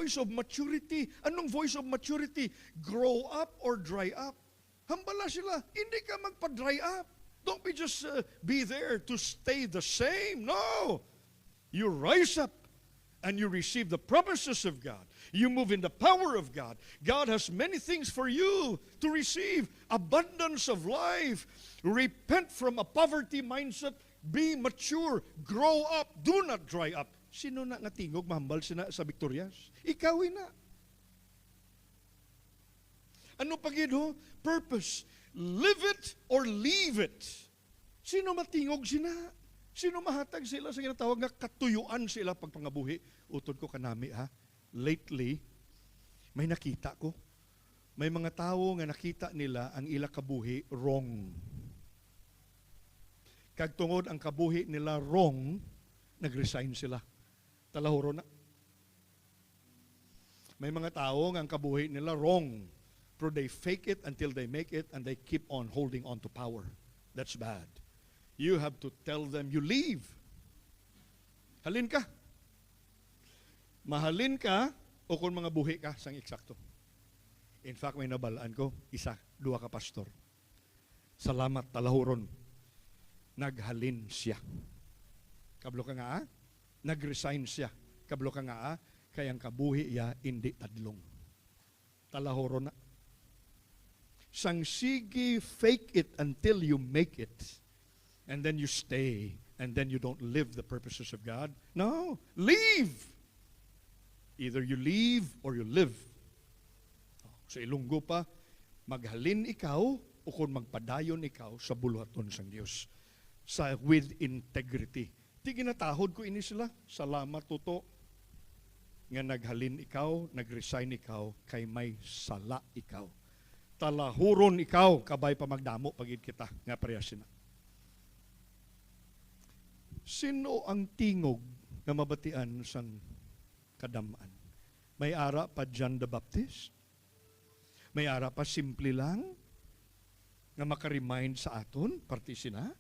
voice of maturity. Anong voice of maturity? Grow up or dry up. Hambala sila, hindi ka magpa-dry up. Don't be just be there to stay the same. No! You rise up and you receive the promises of God. You move in the power of God. God has many things for you to receive. Abundance of life. Repent from a poverty mindset. Be mature. Grow up. Do not dry up. Sino na nga tingog mahambal sina sa Victorias? Ikaw na. Ano pagido? Purpose. Live it or leave it. Sino matingog sina? Sino mahatag sila sa ginatawag na katuyuan sila pagpangabuhi? Utod ko kanami ha. Lately, may nakita ko. May mga tao nga nakita nila ang ila kabuhi wrong. Kag tungod ang kabuhi nila wrong, nag-resign sila. Talahuro na. May mga tao nga ang kabuhi nila wrong. Pero they fake it until they make it and they keep on holding on to power. That's bad. You have to tell them, you leave. Halin ka. Mahalin ka o kung mga buhi ka sang eksakto. In fact, may nabalaan ko, isa, dua ka pastor. Salamat, talahuron. Naghalin siya. Kablo ka nga, nag-resign siya. Kablo ka nga, kayang kabuhi ya, hindi tadlong. Talahuron na. Sang sige, fake it until you make it. And then you stay, and then you don't live the purposes of God. No, leave. Either you leave or you live. Sa Ilonggo pa, maghalin ikaw o kung magpadayon ikaw sa buluhaton sang Dios with integrity. Di ginatahod ko ini sila. Salamat tuto nga naghalin ikaw, nagresign ikaw, kay may sala ikaw. Talahuron ikaw, kabay pa magdamo pagid kita nga parehasin na. Sino ang tingog na mabatian sang kadamaan? May ara pa John the Baptist? May ara pa simple lang nga makaremind sa aton, partisina?